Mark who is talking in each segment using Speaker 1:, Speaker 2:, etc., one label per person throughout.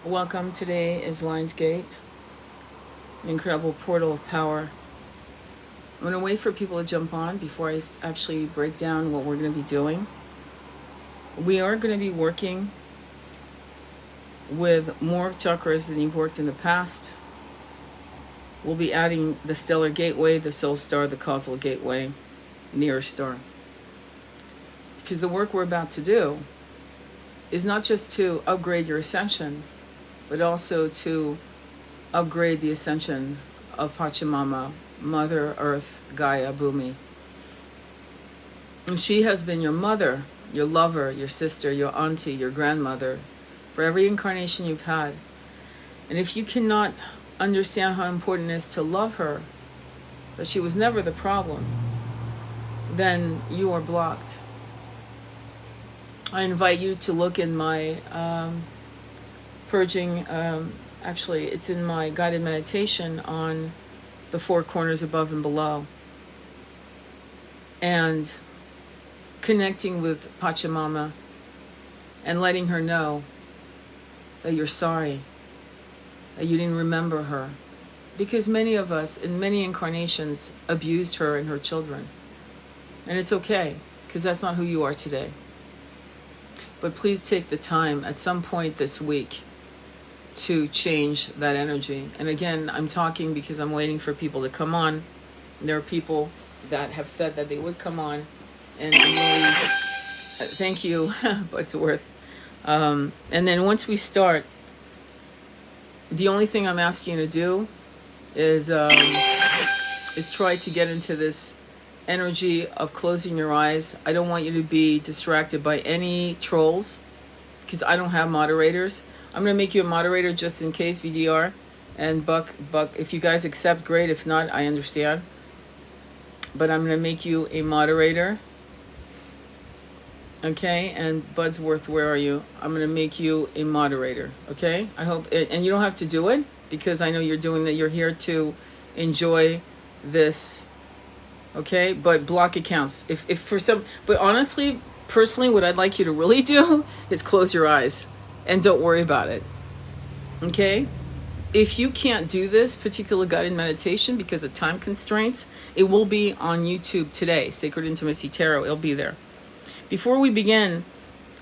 Speaker 1: Welcome. Today is Lionsgate, an incredible portal of power. I'm going to wait for people to jump on before I actually break down what we're going to be doing. We are going to be working with more chakras than you've worked in the past. We'll be adding the stellar gateway, the soul star, the causal gateway, near star. Because the work we're about to do is not just to upgrade your ascension, but also to upgrade the ascension of Pachamama, Mother Earth, Gaia, Bhumi. And she has been your mother, your lover, your sister, your auntie, your grandmother, for every incarnation you've had. And if you cannot understand how important it is to love her, that she was never the problem, then you are blocked. I invite you to look in my purging, actually it's in my guided meditation on the four corners above and below, and connecting with Pachamama and letting her know that you're sorry, that you didn't remember her, because many of us in many incarnations abused her and her children, and it's okay, because that's not who you are today. But please take the time at some point this week to change that energy. And again, I'm talking because I'm waiting for people to come on. There are people that have said that they would come on, and I'm really, thank you, Buttsworth. And then once we start, the only thing I'm asking you to do is try to get into this energy of closing your eyes. I don't want you to be distracted by any trolls, because I don't have moderators. I'm going to make you a moderator just in case, VDR. And Buck, if you guys accept, great. If not, I understand. But I'm going to make you a moderator. Okay, and Budsworth, where are you? I'm going to make you a moderator. Okay, I hope it, and you don't have to do it, because I know you're doing that. You're here to enjoy this. Okay, but block accounts. If for some, but honestly, personally, what I'd like you to really do is close your eyes and don't worry about it. Okay? If you can't do this particular guided meditation because of time constraints, it will be on YouTube today, Sacred Intimacy Tarot. It'll be there. Before we begin,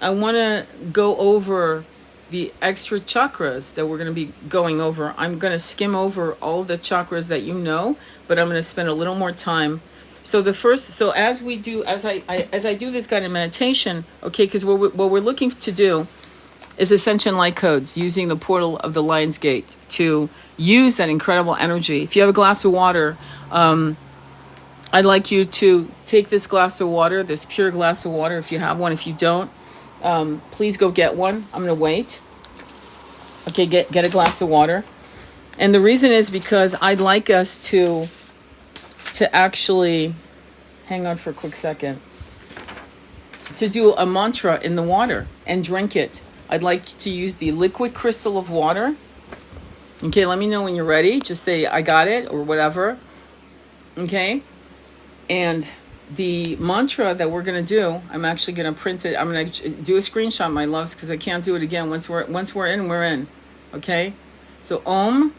Speaker 1: I want to go over the extra chakras that we're going to be going over. I'm going to skim over all the chakras that you know, but I'm going to spend a little more time. So as we do, as I do this guided meditation, okay, because what we're looking to do is ascension light codes, using the portal of the Lion's Gate to use that incredible energy. If you have a glass of water, I'd like you to take this glass of water, this pure glass of water, if you have one. If you don't, please go get one. I'm going to wait. Okay, get a glass of water. And the reason is because I'd like us to actually, hang on for a quick second, to do a mantra in the water and drink it. I'd like to use the liquid crystal of water. Okay, let me know when you're ready. Just say, I got it, or whatever. Okay? And the mantra that we're going to do, I'm actually going to print it. I'm going to do a screenshot, my loves, because I can't do it again. Once we're in, we're in. Okay? So, Om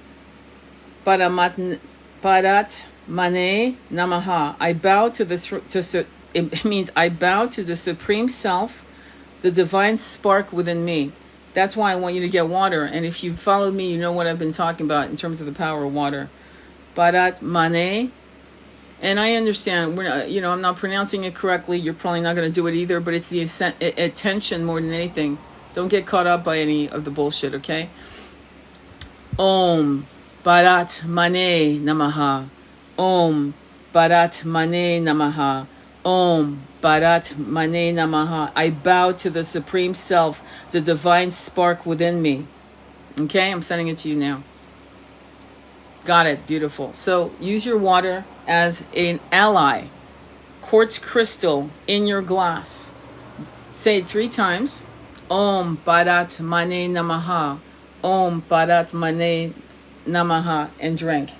Speaker 1: Parat Mane Namaha. I bow to the, it means I bow to the Supreme Self, the divine spark within me. That's why I want you to get water. And if you followed me, you know what I've been talking about in terms of the power of water. Parat Mane. And I understand, we're not, I'm not pronouncing it correctly. You're probably not going to do it either, but it's the attention more than anything. Don't get caught up by any of the bullshit, okay? Om Parat Mane Namaha. Om Parat Mane Namaha. Om Parat Mane Namaha. I bow to the Supreme Self, the divine spark within me. Okay, I'm sending it to you now. Got it, beautiful. So use your water as an ally. Quartz crystal in your glass. Say it 3 times. Om Parat Mane Namaha. Om Parat Mane Namaha, and drink.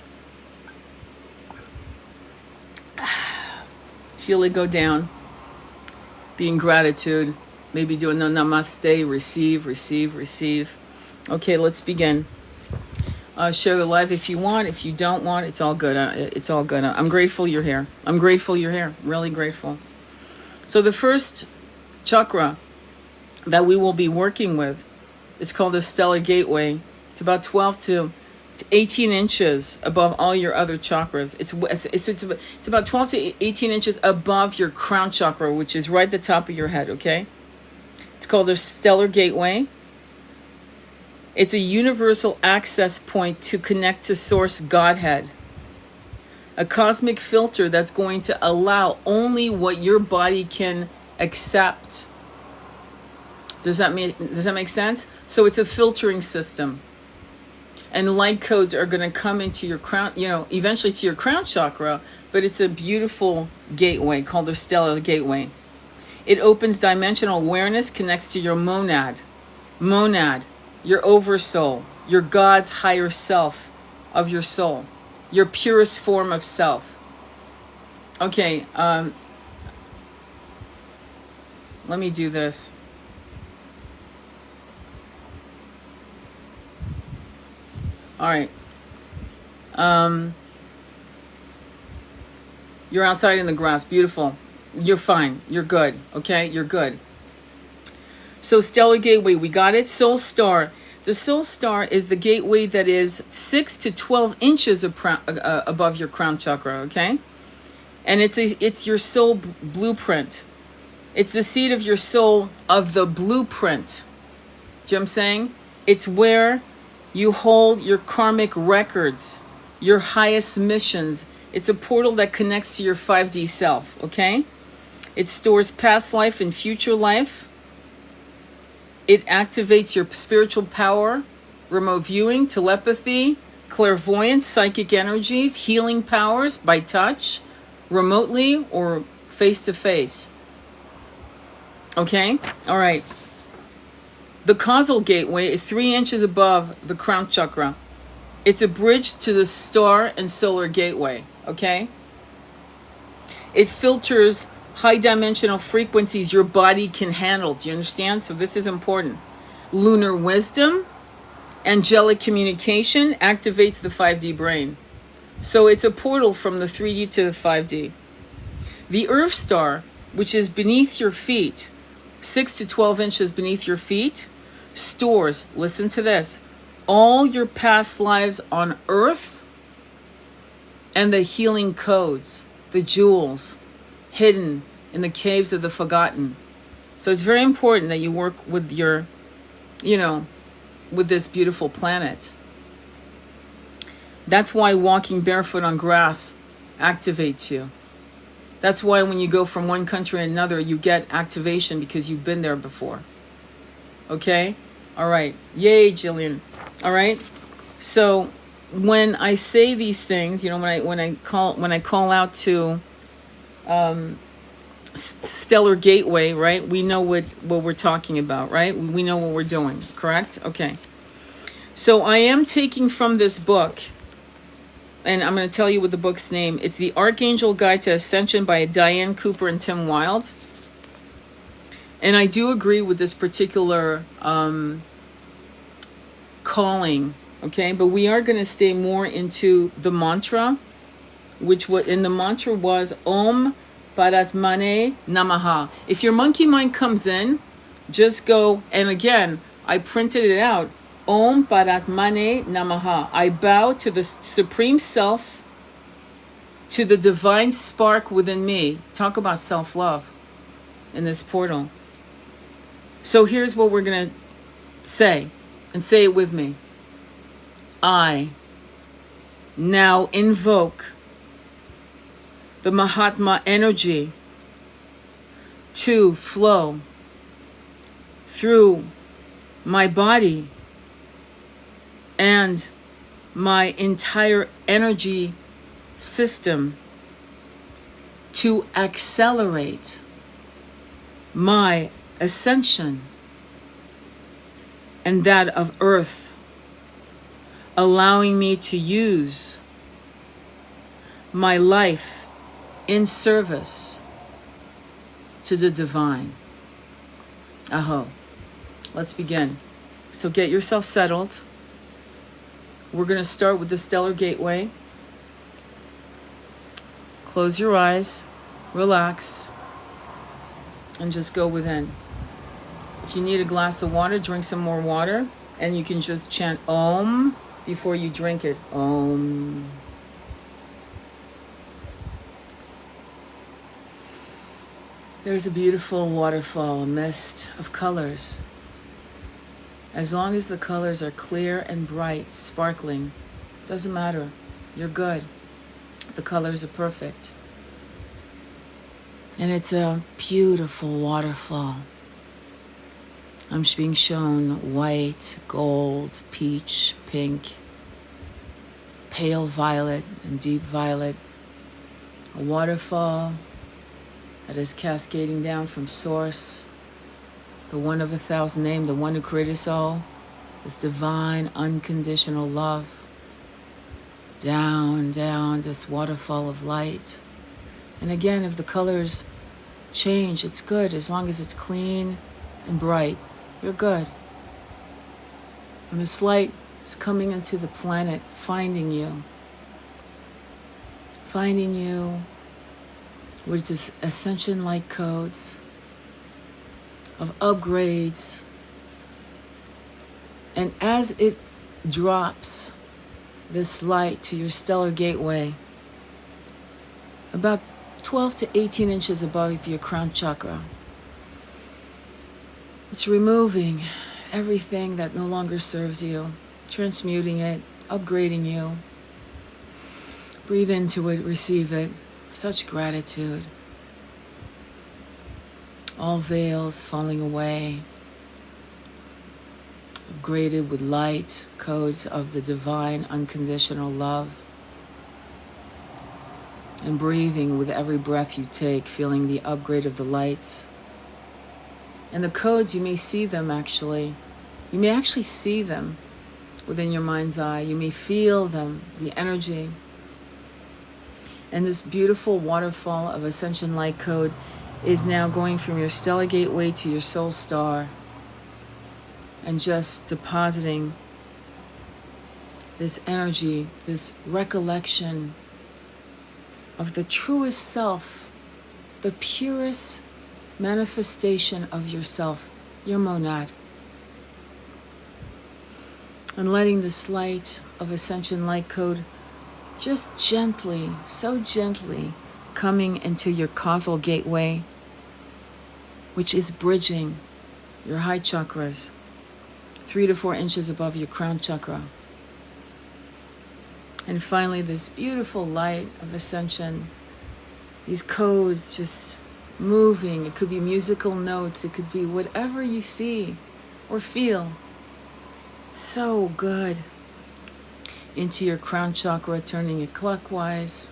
Speaker 1: Feel it go down. Be in gratitude. Maybe do a namaste, receive, receive, receive. Okay, let's begin. Share the live if you want. If you don't want, it's all good. It's all good. I'm grateful you're here. I'm grateful you're here. Really grateful. So the first chakra that we will be working with is called the stellar gateway. It's about 12 to 18 inches above all your other chakras. It's about 12 to 18 inches above your crown chakra, which is right at the top of your head, okay? It's called the stellar gateway. It's a universal access point to connect to Source Godhead. A cosmic filter that's going to allow only what your body can accept. Does that make sense? So it's a filtering system. And light codes are going to come into your crown, eventually to your crown chakra, but it's a beautiful gateway called the stellar gateway. It opens dimensional awareness, connects to your monad, your oversoul, your God's higher self of your soul, your purest form of self. Okay, let me do this. All right. You're outside in the grass. Beautiful. You're fine. You're good. Okay? You're good. So stellar gateway, we got it. Soul star. The soul star is the gateway that is 6 to 12 inches above your crown chakra, okay? And it's your soul blueprint. It's the seed of your soul of the blueprint. Do you know what I'm saying? It's where you hold your karmic records, your highest missions. It's a portal that connects to your 5D self, okay? It stores past life and future life. It activates your spiritual power, remote viewing, telepathy, clairvoyance, psychic energies, healing powers by touch, remotely or face-to-face. Okay? All right. The causal gateway is 3 inches above the crown chakra. It's a bridge to the star and solar gateway, okay? It filters high dimensional frequencies your body can handle. Do you understand? So this is important. Lunar wisdom, angelic communication activates the 5D brain. So it's a portal from the 3D to the 5D. The Earth star, which is beneath your feet, 6 to 12 inches beneath your feet, stores, listen to this, all your past lives on Earth and the healing codes, the jewels hidden in the caves of the forgotten. So it's very important that you work with your, with this beautiful planet. That's why walking barefoot on grass activates you. That's why when you go from one country to another, you get activation because you've been there before. Okay? All right. Yay, Jillian. All right. So when I say these things, when I call out to stellar gateway, right? We know what we're talking about, right? We know what we're doing, correct? Okay. So I am taking from this book, and I'm going to tell you what the book's name. It's The Archangel Guide to Ascension by Diane Cooper and Tim Wilde. And I do agree with this particular calling, okay? But we are going to stay more into the mantra, which in the mantra was Om Paratmane Namaha. If your monkey mind comes in, just go, and again, I printed it out. Om Paratmane Namaha. I bow to the Supreme Self, to the divine spark within me. Talk about self-love in this portal. So here's what we're going to say, and say it with me. I now invoke the Mahatma energy to flow through my body and my entire energy system to accelerate my ascension and that of Earth, allowing me to use my life in service to the divine. Aho. Let's begin. So get yourself settled. We're going to start with the stellar gateway. Close your eyes, relax, and just go within. If you need a glass of water, drink some more water, and you can just chant Om before you drink it. Om. There's a beautiful waterfall, a mist of colors. As long as the colors are clear and bright, sparkling, doesn't matter. You're good. The colors are perfect. And it's a beautiful waterfall. I'm being shown white, gold, peach, pink, pale violet, and deep violet. A waterfall that is cascading down from source, the one of 1,000 name, the one who created us all, this divine, unconditional love. Down, down this waterfall of light. And again, if the colors change, it's good. As long as it's clean and bright, you're good. And this light is coming into the planet, finding you with this ascension light codes of upgrades. And as it drops this light to your stellar gateway, about 12 to 18 inches above your crown chakra, it's removing everything that no longer serves you, transmuting it, upgrading you. Breathe into it, receive it. Such gratitude. All veils falling away, upgraded with light, codes of the divine unconditional love. And breathing with every breath you take, feeling the upgrade of the lights. And the codes, you may see them actually. You may actually see them within your mind's eye. You may feel them, the energy. And this beautiful waterfall of ascension light code is now going from your stellar gateway to your soul star, and just depositing this energy, this recollection of the truest self, the purest manifestation of yourself, your monad. And letting this light of ascension light code just gently, so gently, coming into your causal gateway, which is bridging your high chakras, 3 to 4 inches above your crown chakra. And finally, this beautiful light of ascension, these codes just moving. It could be musical notes, it could be whatever you see or feel. So good. Into your crown chakra, turning it clockwise.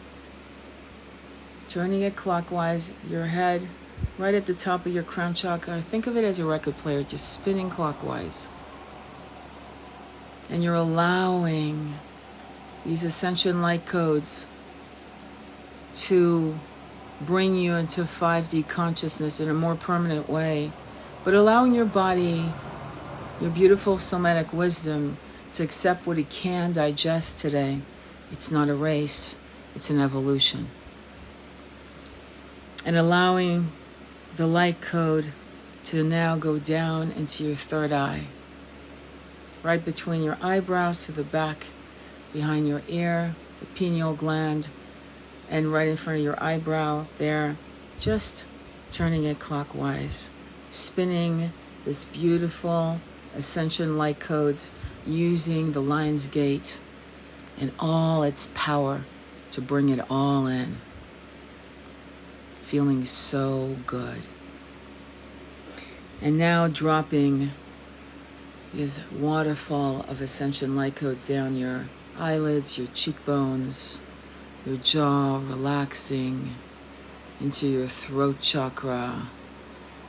Speaker 1: Turning it clockwise, your head right at the top of your crown chakra. Think of it as a record player, just spinning clockwise. And you're allowing these ascension light codes to bring you into 5D consciousness in a more permanent way, but allowing your body, your beautiful somatic wisdom, to accept what it can digest today. It's not a race, it's an evolution. And allowing the light code to now go down into your third eye, right between your eyebrows to the back, behind your ear, the pineal gland, and right in front of your eyebrow there, just turning it clockwise, spinning this beautiful ascension light codes, using the lion's gate and all its power to bring it all in. Feeling so good. And now dropping this waterfall of ascension light codes down your eyelids, your cheekbones, your jaw, relaxing into your throat chakra,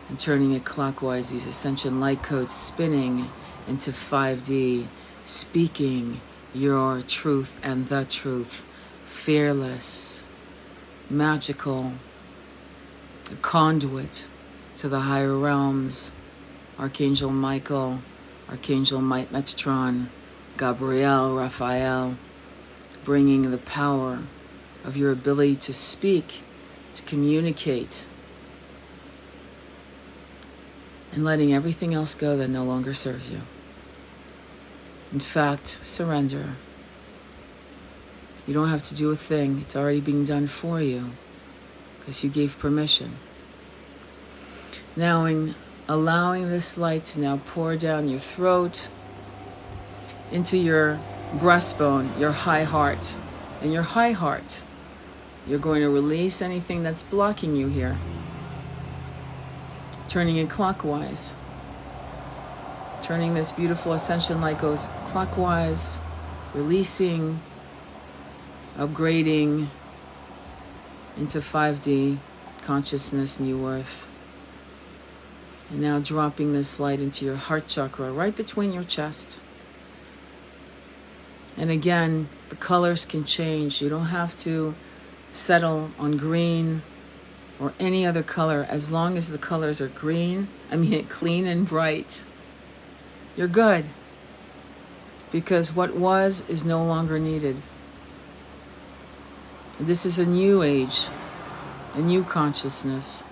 Speaker 1: and turning it clockwise, these ascension light codes spinning into 5D, speaking your truth and the truth, fearless, magical, a conduit to the higher realms. Archangel Michael Archangel Metatron, Gabriel, Raphael, bringing the power of your ability to speak, to communicate, and letting everything else go that no longer serves you. In fact, surrender. You don't have to do a thing. It's already being done for you because you gave permission. Now, in allowing this light to now pour down your throat, into your breastbone, your high heart. In your high heart, you're going to release anything that's blocking you here. Turning it clockwise. Turning this beautiful ascension light goes clockwise, releasing, upgrading into 5D consciousness, new earth. And now dropping this light into your heart chakra, right between your chest. And again, the colors can change. You don't have to settle on green or any other color. As long as the colors are green, clean and bright, you're good. Because what was is no longer needed. This is a new age, a new consciousness.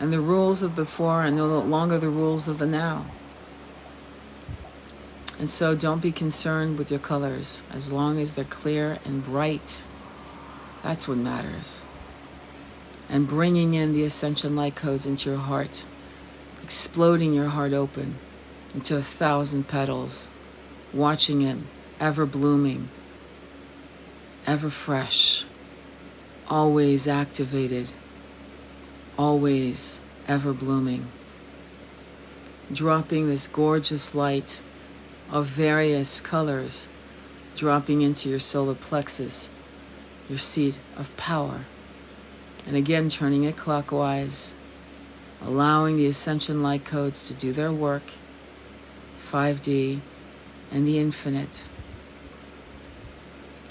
Speaker 1: And the rules of before are no longer the rules of the now. And so don't be concerned with your colors. As long as they're clear and bright, that's what matters. And bringing in the ascension light codes into your heart, exploding your heart open into 1,000 petals, watching it ever blooming, ever fresh, always activated, always ever blooming. Dropping this gorgeous light of various colors, dropping into your solar plexus, your seat of power. And again, turning it clockwise, allowing the ascension light codes to do their work, 5D and the infinite.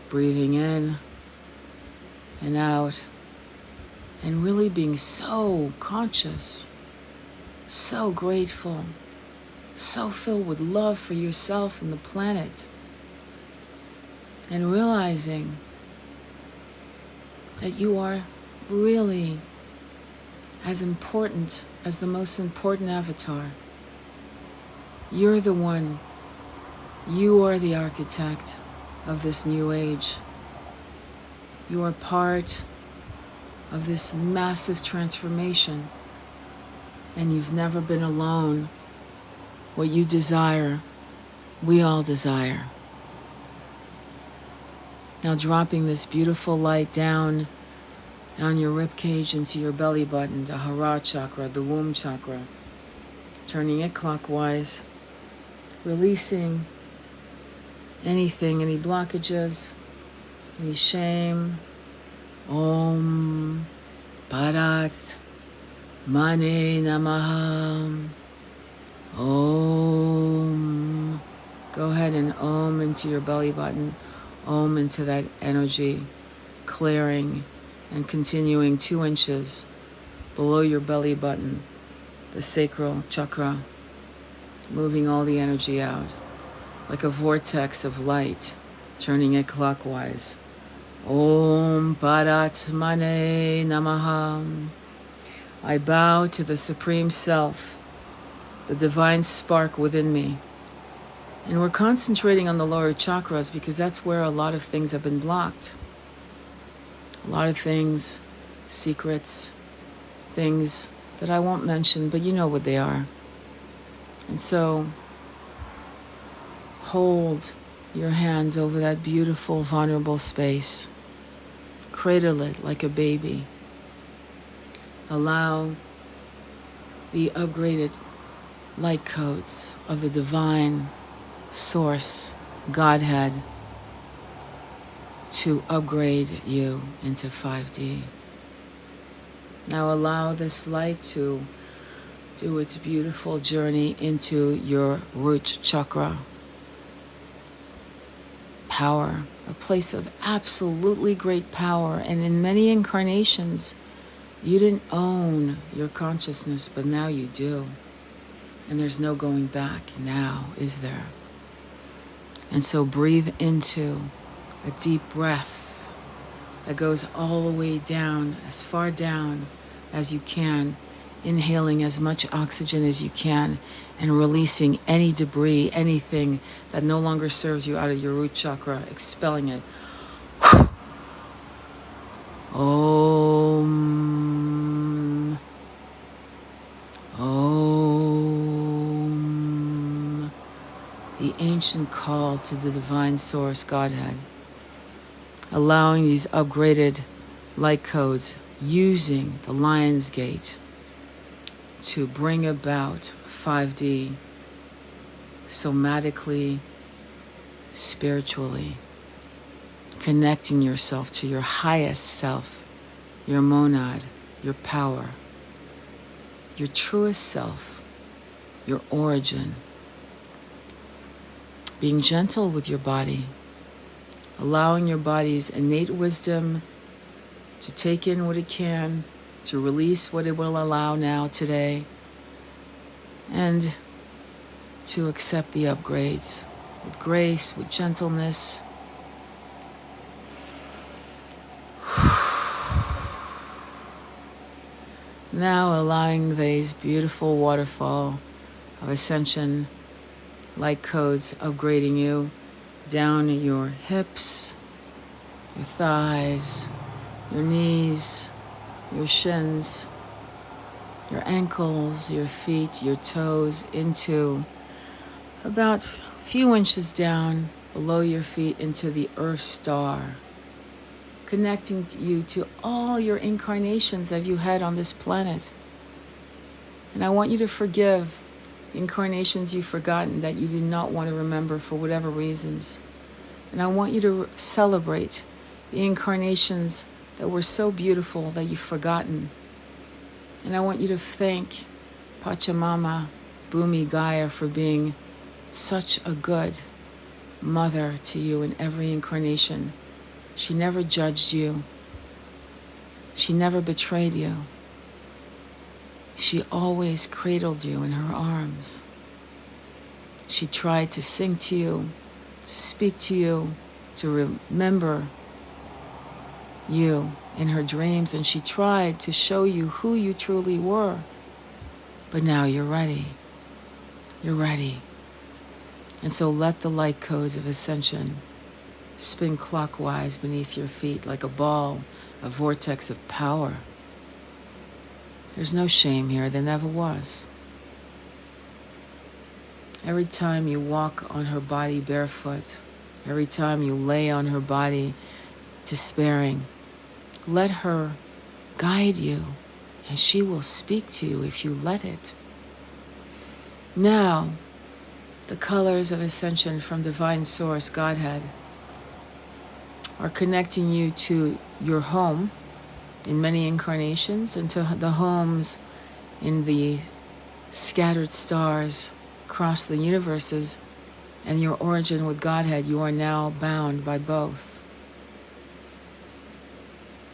Speaker 1: Breathing in and out, and really being so conscious, so grateful, so filled with love for yourself and the planet, and realizing that you are really as important as the most important avatar. You're the one. You are the architect of this new age. You are part of this massive transformation, and you've never been alone. What you desire, we all desire. Now dropping this beautiful light down on your ribcage into your belly button, the Hara chakra, the womb chakra. Turning it clockwise, releasing anything, any blockages, any shame. Om Parat Mane Namaha. Om. Go ahead and Om into your belly button. Om into that energy, clearing and continuing 2 inches below your belly button, the sacral chakra, moving all the energy out like a vortex of light, turning it clockwise. Om Parat Mane Namaha. I bow to the Supreme Self, the divine spark within me. And we're concentrating on the lower chakras because that's where a lot of things have been blocked. A lot of things, secrets, things that I won't mention, but you know what they are. And so, hold your hands over that beautiful, vulnerable space. Cradle it like a baby. Allow the upgraded light codes of the divine source, Godhead, to upgrade you into 5D. Now allow this light to do its beautiful journey into your root chakra. Power, a place of absolutely great power. And in many incarnations, you didn't own your consciousness, but now you do. And there's no going back now, is there? And so breathe into a deep breath that goes all the way down, as far down as you can, inhaling as much oxygen as you can and releasing any debris, anything that no longer serves you out of your root chakra, expelling it. Om. Om. The ancient call to the divine source, Godhead, allowing these upgraded light codes, using the Lion's Gate to bring about 5D somatically, spiritually, connecting yourself to your highest self, your monad, your power, your truest self, your origin. Being gentle with your body, allowing your body's innate wisdom to take in what it can, to release what it will allow now, today, and to accept the upgrades with grace, with gentleness. Now allowing these beautiful waterfall of ascension light codes upgrading you down your hips, your thighs, your knees, your shins, your ankles, your feet, your toes, into about a few inches down below your feet into the Earth Star, connecting you to all your incarnations that you had on this planet. And I want you to forgive incarnations you've forgotten that you did not want to remember for whatever reasons. And I want you to celebrate the incarnations that were so beautiful that you've forgotten. And I want you to thank Pachamama, Bhumi Gaia, for being such a good mother to you in every incarnation. She never judged you. She never betrayed you. She always cradled you in her arms. She tried to sing to you, to speak to you, to remember you in her dreams, and she tried to show you who you truly were. But now you're ready. You're ready. And so let the light codes of ascension spin clockwise beneath your feet like a ball, a vortex of power. There's no shame here. There never was. Every time you walk on her body barefoot, every time you lay on her body despairing, let her guide you, and she will speak to you if you let it. Now, the colors of ascension from divine source, Godhead, are connecting you to your home in many incarnations, and to the homes in the scattered stars across the universes, and your origin with Godhead. You are now bound by both.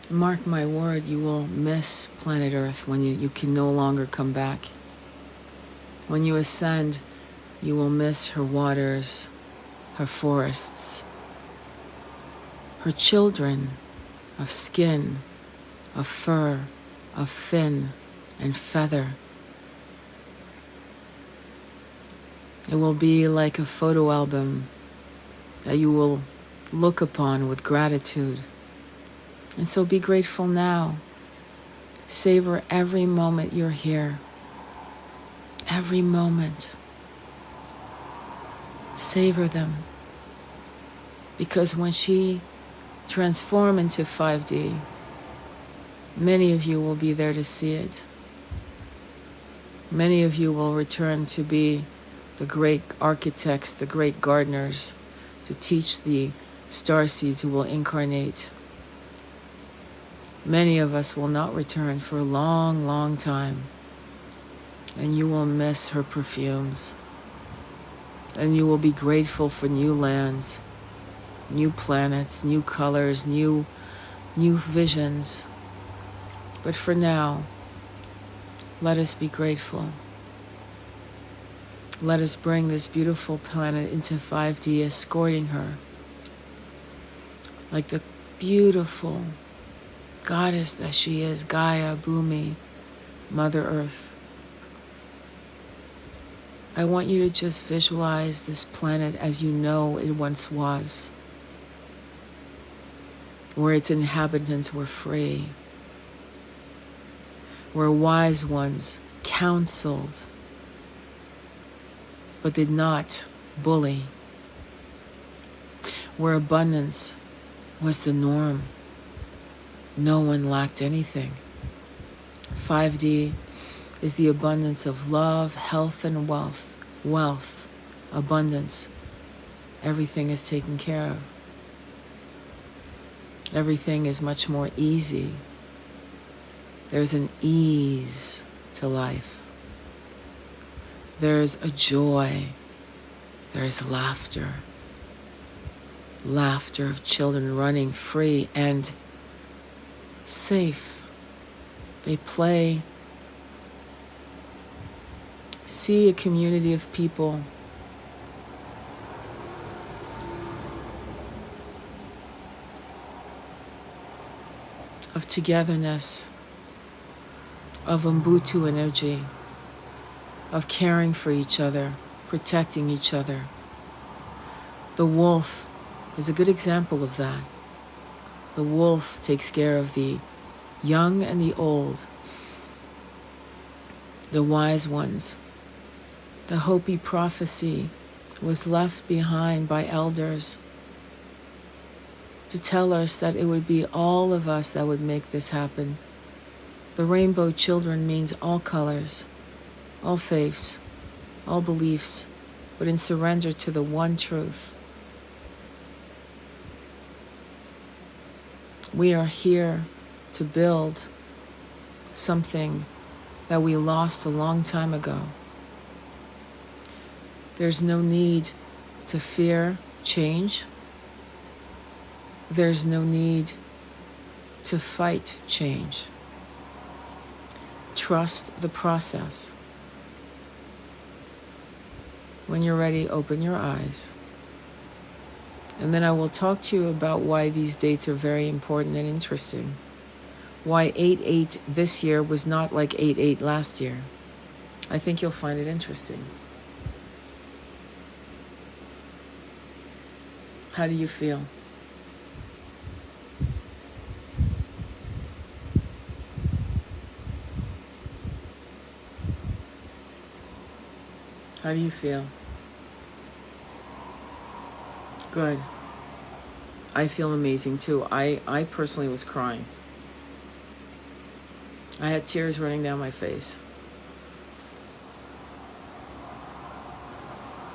Speaker 1: Mark my word, you will miss planet Earth when you can no longer come back. When you ascend, you will miss her waters, her forests, her children of skin, of fur, of fin and feather. It will be like a photo album that you will look upon with gratitude. And so be grateful now. Savor every moment you're here. Every moment. Savor them. Because when she transforms into 5D, many of you will be there to see it. Many of you will return to be the great architects, the great gardeners, to teach the starseeds who will incarnate. Many of us will not return for a long, long time, and you will miss her perfumes. And you will be grateful for new lands, new planets, new colors, new visions. But for now, let us be grateful. Let us bring this beautiful planet into 5D, escorting her like the beautiful goddess that she is, Gaia, Bhumi, Mother Earth. I want you to just visualize this planet as you know it once was, where its inhabitants were free, where wise ones counseled but did not bully, where abundance was the norm. No one lacked anything. 5D is the abundance of love, health, and wealth. Wealth, abundance. Everything is taken care of. Everything is much more easy. There's an ease to life. There's a joy. There's laughter. Laughter of children running free and safe. They play. See a community of people of togetherness, of Ubuntu energy, of caring for each other, protecting each other. The wolf is a good example of that. The wolf takes care of the young and the old, the wise ones. The Hopi prophecy was left behind by elders to tell us that it would be all of us that would make this happen. The rainbow children means all colors, all faiths, all beliefs, but in surrender to the one truth. We are here to build something that we lost a long time ago. There's no need to fear change. There's no need to fight change. Trust the process. When you're ready, open your eyes. And then I will talk to you about why these dates are very important and interesting. Why 8/8 this year was not like 8/8 last year. I think you'll find it interesting. How do you feel? How do you feel? Good. I feel amazing too. I personally was crying. I had tears running down my face.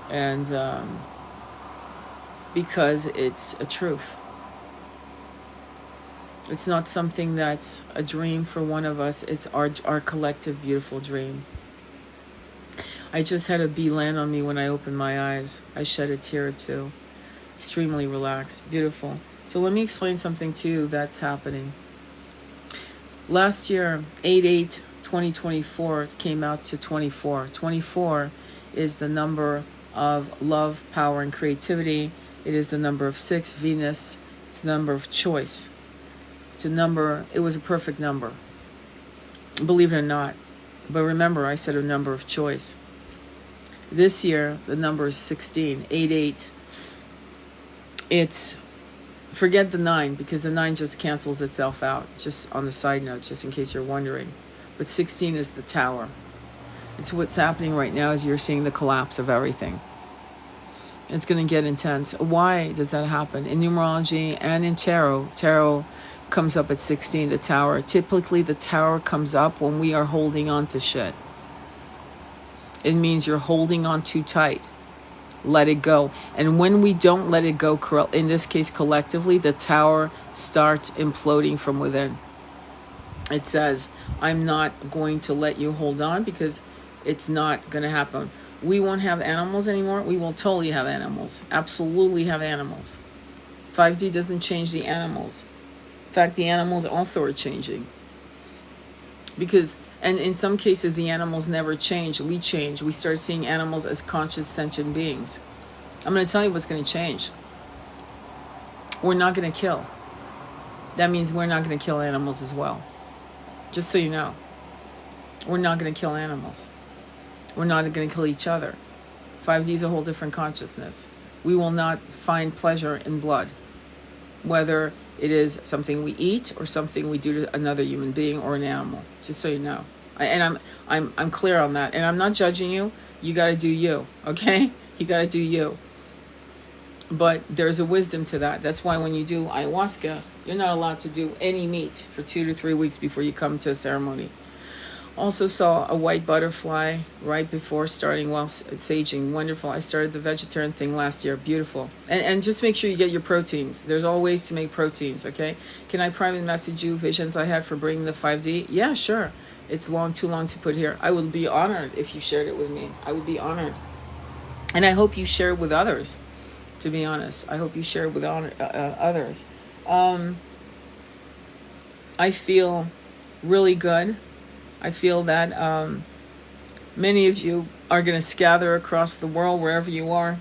Speaker 1: And because it's a truth. It's not something that's a dream for one of us. It's our collective beautiful dream. I just had a bee land on me when I opened my eyes. I shed a tear or two. Extremely relaxed. Beautiful. So let me explain something to you that's happening. Last year, 8/8/2024 came out to 24. 24 is the number of love, power, and creativity. It is the number of 6, Venus. It's the number of choice. It's a number, it was a perfect number. Believe it or not. But remember, I said a number of choice. This year, the number is 16, 8/8. It's, forget the 9, because the 9 just cancels itself out. Just on the side note, just in case you're wondering. But 16 is the tower. It's what's happening right now is you're seeing the collapse of everything. It's going to get intense. Why does that happen? In numerology and in tarot comes up at 16, the tower. Typically, the tower comes up when we are holding on to shit. It means you're holding on too tight. Let it go. And when we don't let it go, in this case collectively, the tower starts imploding from within. It says, I'm not going to let you hold on because it's not going to happen. We won't have animals anymore. We will totally have animals. Absolutely have animals. 5D doesn't change the animals. In fact, the animals also are changing. Because And in some cases, the animals never change. We change. We start seeing animals as conscious, sentient beings. I'm going to tell you what's going to change. We're not going to kill. That means we're not going to kill animals as well. Just so you know. We're not going to kill animals. We're not going to kill each other. 5D is a whole different consciousness. We will not find pleasure in blood, whether it is something we eat or something we do to another human being or an animal. Just so you know. I'm clear on that, and I'm not judging you. You got to do you, okay? You got to do you. But there's a wisdom to that. That's why when you do ayahuasca, you're not allowed to do any meat for 2 to 3 weeks before you come to a ceremony. Also saw a white butterfly right before starting while saging. Wonderful. I started the vegetarian thing last year. Beautiful. And just make sure you get your proteins. There's all ways to make proteins, okay? Can I private message you visions I had for bringing the 5D? Yeah, sure. It's too long to put here. I would be honored if you shared it with me. I would be honored. And I hope you share it with others, to be honest. I hope you share it with others. I feel really good. I feel that many of you are going to scatter across the world, wherever you are.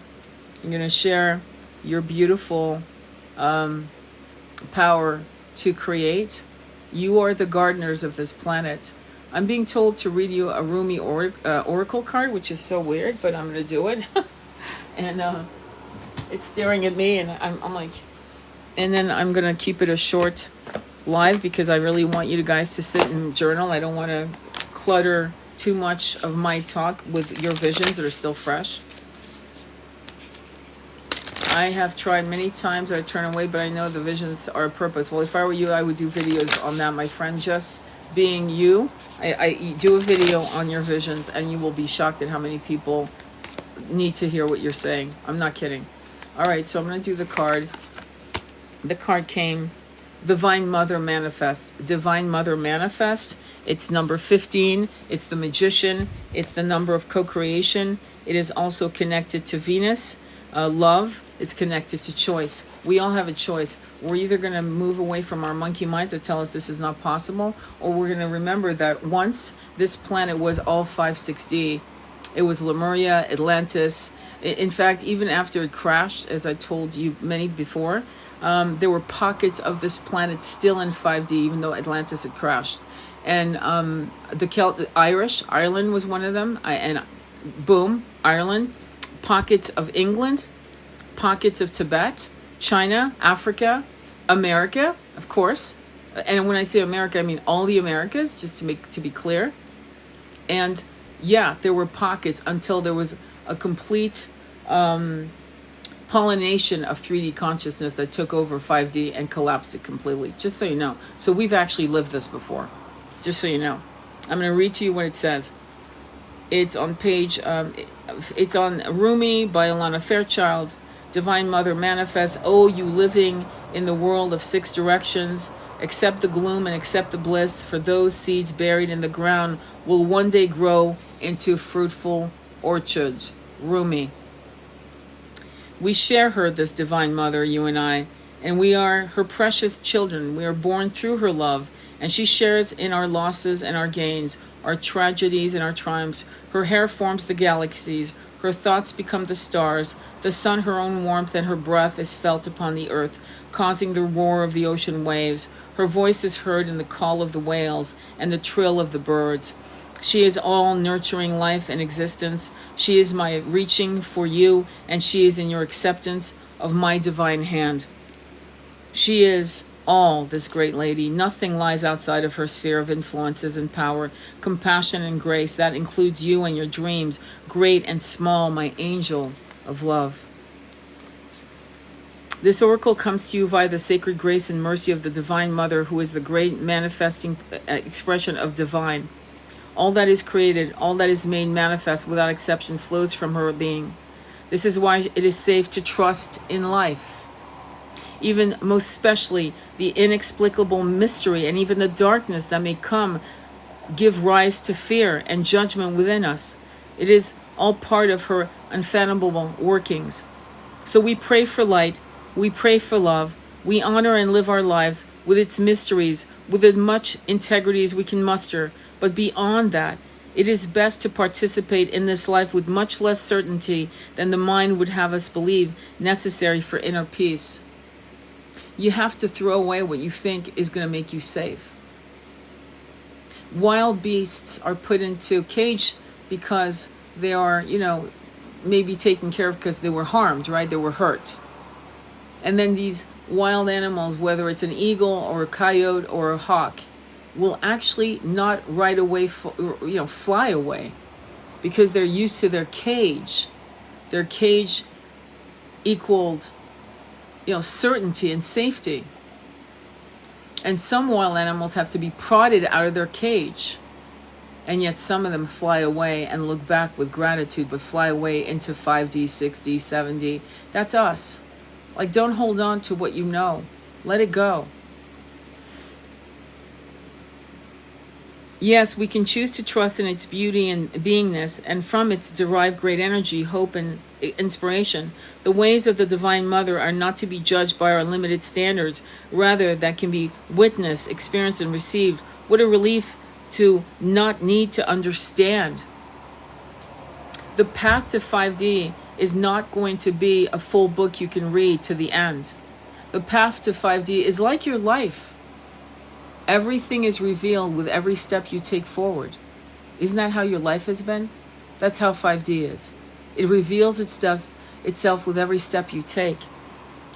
Speaker 1: You're going to share your beautiful power to create. You are the gardeners of this planet. I'm being told to read you a Rumi oracle card, which is so weird, but I'm going to do it. And it's staring at me, and I'm like... And then I'm going to keep it a short live because I really want you guys to sit and journal. I don't want to clutter too much of my talk with your visions that are still fresh. I have tried many times that I turn away, but I know the visions are a purpose. Well, if I were you, I would do videos on that, my friend. Just being you, I do a video on your visions, and you will be shocked at how many people need to hear what you're saying. I'm not kidding. All right, so I'm going to do the card. The card came... Divine Mother Manifest. Divine Mother Manifest. It's number 15. It's the Magician. It's the number of co-creation. It is also connected to Venus. Love. It's connected to choice. We all have a choice. We're either going to move away from our monkey minds that tell us this is not possible, or we're going to remember that once this planet was all 5-6D. It was Lemuria, Atlantis. In fact, even after it crashed, as I told you many before, there were pockets of this planet still in 5D, even though Atlantis had crashed. And the Irish, Ireland was one of them. And boom, Ireland. Pockets of England, pockets of Tibet, China, Africa, America, of course. And when I say America, I mean all the Americas, just to be clear. And yeah, there were pockets until there was a complete pollination of 3D consciousness that took over 5D and collapsed it completely, just so you know. So we've actually lived this before, just so you know. I'm going to read to you what it says. It's on page, it's on Rumi by Alana Fairchild. Divine Mother Manifest. Oh, you living in the world of 6 directions, accept the gloom and accept the bliss, for those seeds buried in the ground will one day grow into fruitful orchards. Rumi. We share her, this Divine Mother, you and I, and we are her precious children. We are born through her love, and she shares in our losses and our gains, our tragedies and our triumphs. Her hair forms the galaxies, her thoughts become the stars, the sun her own warmth, and her breath is felt upon the earth, causing the roar of the ocean waves. Her voice is heard in the call of the whales and the trill of the birds. She is all nurturing life and existence. She is my reaching for you, and she is in your acceptance of my divine hand. She is all, this great lady. Nothing lies outside of her sphere of influences and power, compassion and grace. That includes you and your dreams, great and small, my angel of love. This oracle comes to you via the sacred grace and mercy of the Divine Mother, who is the great manifesting expression of divine. All that is created, all that is made manifest without exception flows from her being. This is why it is safe to trust in life. Even most especially the inexplicable mystery and even the darkness that may come give rise to fear and judgment within us. It is all part of her unfathomable workings. So we pray for light, we pray for love, We honor and live our lives with its mysteries, with as much integrity as we can muster. But beyond that, it is best to participate in this life with much less certainty than the mind would have us believe necessary for inner peace. You have to throw away what you think is going to make you safe. Wild beasts are put into cage because they are, maybe taken care of because they were harmed, right? They were hurt. And then these wild animals, whether it's an eagle or a coyote or a hawk, will actually not right away, fly away, because they're used to their cage. Their cage equaled, certainty and safety. And some wild animals have to be prodded out of their cage. And yet some of them fly away and look back with gratitude, but fly away into 5D, 6D, 7D. That's us. Like, don't hold on to what you know. Let it go. Yes, we can choose to trust in its beauty and beingness, and from its derive great energy, hope, and inspiration. The ways of the Divine Mother are not to be judged by our limited standards. Rather, that can be witnessed, experienced, and received. What a relief to not need to understand. The path to 5D is not going to be a full book you can read to the end. The path to 5D is like your life. Everything is revealed with every step you take forward. Isn't that how your life has been? That's how 5D is. It reveals itself with every step you take.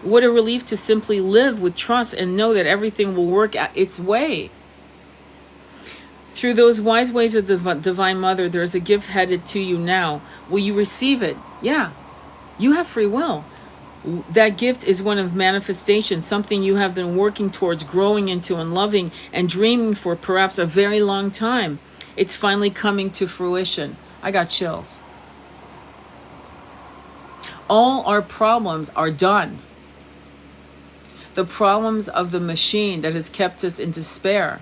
Speaker 1: What a relief to simply live with trust and know that everything will work its way. Through those wise ways of the Divine Mother, there is a gift headed to you now. Will you receive it? Yeah. You have free will. That gift is one of manifestation, something you have been working towards, growing into, and loving and dreaming for perhaps a very long time. It's finally coming to fruition. I got chills. All our problems are done. The problems of the machine that has kept us in despair.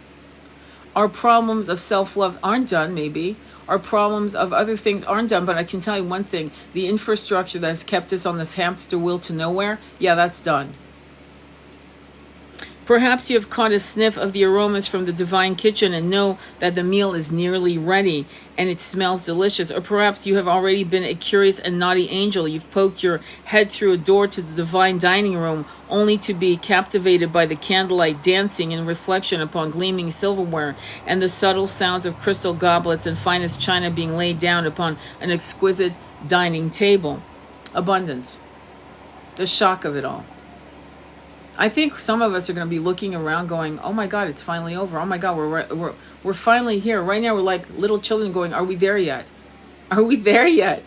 Speaker 1: Our problems of self-love aren't done, maybe. Our problems of other things aren't done, but I can tell you one thing. The infrastructure that has kept us on this hamster wheel to nowhere, yeah, that's done. Perhaps you have caught a sniff of the aromas from the divine kitchen and know that the meal is nearly ready and it smells delicious. Or perhaps you have already been a curious and naughty angel. You've poked your head through a door to the divine dining room only to be captivated by the candlelight dancing in reflection upon gleaming silverware and the subtle sounds of crystal goblets and finest china being laid down upon an exquisite dining table. Abundance. The shock of it all. I think some of us are going to be looking around going, oh my God, it's finally over. Oh my God, we're finally here. Right now we're like little children going, are we there yet? Are we there yet?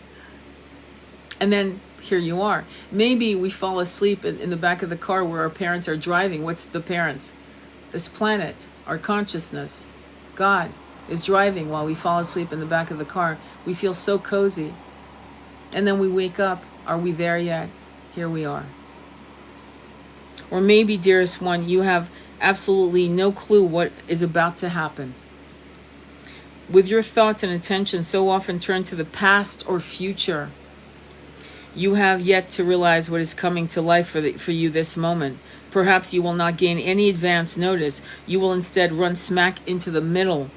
Speaker 1: And then here you are. Maybe we fall asleep in the back of the car where our parents are driving. What's the parents? This planet, our consciousness, God is driving while we fall asleep in the back of the car. We feel so cozy. And then we wake up. Are we there yet? Here we are. Or maybe, dearest one, you have absolutely no clue what is about to happen. With your thoughts and attention so often turned to the past or future, you have yet to realize what is coming to life for you this moment. Perhaps you will not gain any advance notice. You will instead run smack into the middle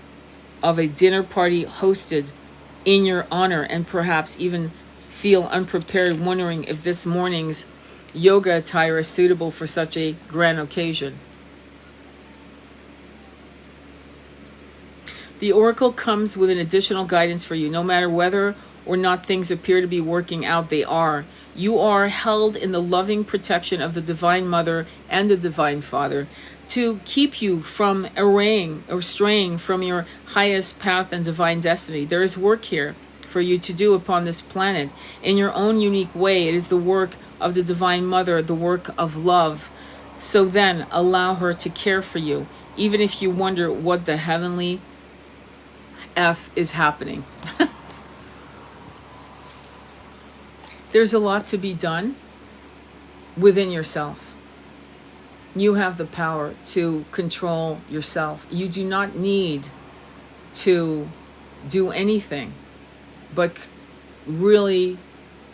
Speaker 1: of a dinner party hosted in your honor, and perhaps even feel unprepared, wondering if this morning's yoga attire is suitable for such a grand occasion. The oracle comes with an additional guidance for you. No matter whether or not things appear to be working out, they are. You are held in the loving protection of the Divine Mother and the Divine Father to keep you from straying from your highest path and divine destiny. There is work here for you to do upon this planet. In your own unique way, it is the work of the Divine Mother, the work of love. So then allow her to care for you, even if you wonder what the heavenly F is happening. There's a lot to be done within yourself. You have the power to control yourself. You do not need to do anything but really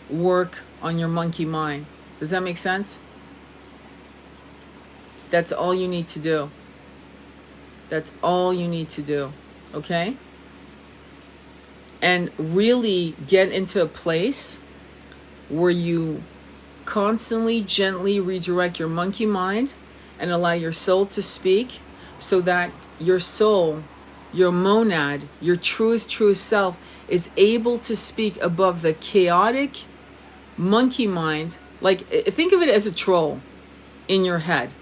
Speaker 1: work on your monkey mind. Does that make sense? That's all you need to do. That's all you need to do. Okay? And really get into a place where you constantly, gently redirect your monkey mind and allow your soul to speak, so that your soul, your monad, your truest self is able to speak above the chaotic monkey mind. Like, think of it as a troll in your head.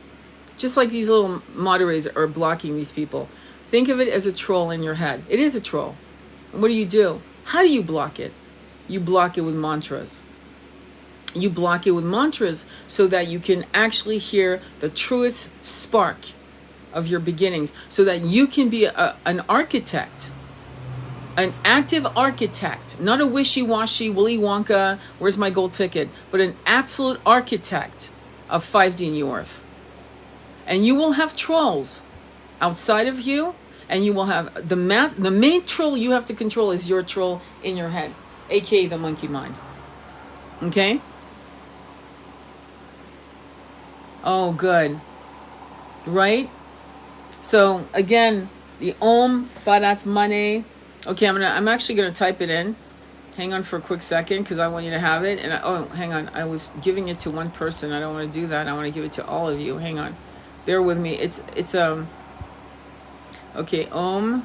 Speaker 1: Just like these little moderators are blocking these people. Think of it as a troll in your head. It is a troll. And what do? How do you block it? You block it with mantras. You block it with mantras so that you can actually hear the truest spark of your beginnings, so that you can be an architect, an active architect, not a wishy-washy Willy Wonka, where's my gold ticket, but an absolute architect of 5D New Earth. And you will have trolls outside of you, and you will have the main troll you have to control is your troll in your head, aka the monkey mind. Okay? Oh, good. Right? So again, the Om Bharat Mane. Okay, I'm actually gonna type it in. Hang on for a quick second, because I want you to have it. And hang on. I was giving it to one person. I don't want to do that. I want to give it to all of you. Hang on. Bear with me. It's okay, Om.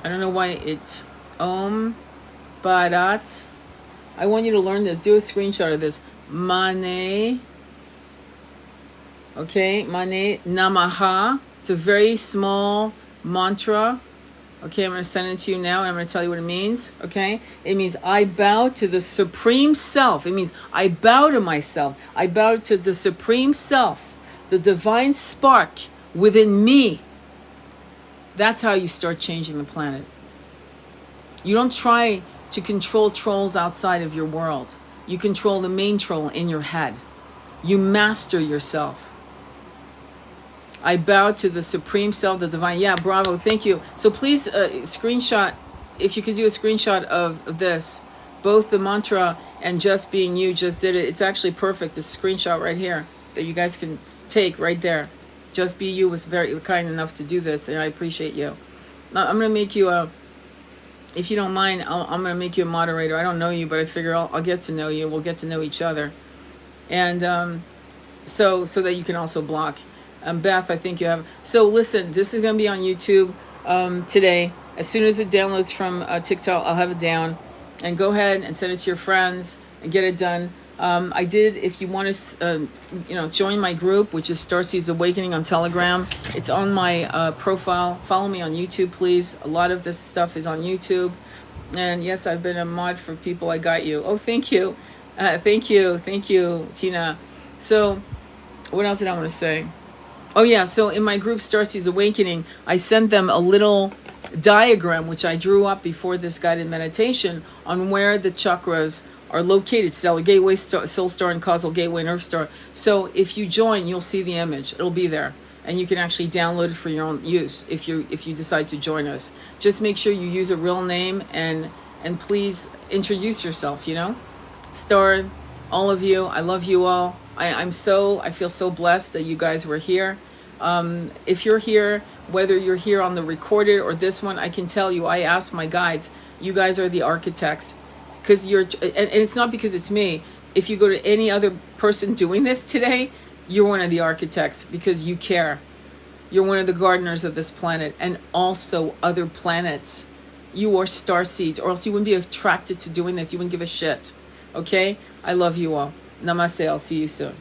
Speaker 1: I don't know why it's Om Bharat. I want you to learn this. Do a screenshot of this. Mane. Okay, Mane Namaha. It's a very small mantra. Okay, I'm going to send it to you now, and I'm going to tell you what it means. Okay, it means I bow to the Supreme Self. It means I bow to myself. I bow to the Supreme Self, the divine spark within me. That's how you start changing the planet. You don't try to control trolls outside of your world. You control the main troll in your head. You master yourself. I bow to the Supreme Self, the Divine. Yeah, bravo. Thank you. So please screenshot, if you could do a screenshot of this, both the mantra and just being you just did it. It's actually perfect. This screenshot right here that you guys can take right there. Just be you was very kind enough to do this, and I appreciate you. Now, I'm going to make you if you don't mind, I'm going to make you a moderator. I don't know you, but I figure I'll get to know you. We'll get to know each other. And so that you can also block. Beth, I think you have. So listen, this is going to be on YouTube today. As soon as it downloads from TikTok, I'll have it down. And go ahead and send it to your friends and get it done. I did, if you want to, join my group, which is Starseeds Awakening on Telegram. It's on my profile. Follow me on YouTube, please. A lot of this stuff is on YouTube. And yes, I've been a mod for people. I got you. Oh, thank you. Thank you, Tina. So what else did I want to say? Oh yeah, so in my group Starseeds Awakening, I sent them a little diagram which I drew up before this guided meditation on where the chakras are located: Stellar Gateway, Soul Star, and Causal Gateway, and Earth Star. So if you join, you'll see the image. It'll be there, and you can actually download it for your own use if you decide to join us. Just make sure you use a real name and please introduce yourself. Star, all of you, I love you all. I feel so blessed that you guys were here. If you're here, whether you're here on the recorded or this one, I can tell you, I asked my guides, you guys are the architects, because and it's not because it's me. If you go to any other person doing this today, you're one of the architects because you care. You're one of the gardeners of this planet and also other planets. You are star seeds, or else you wouldn't be attracted to doing this. You wouldn't give a shit. Okay? I love you all. Namaste. I'll see you soon.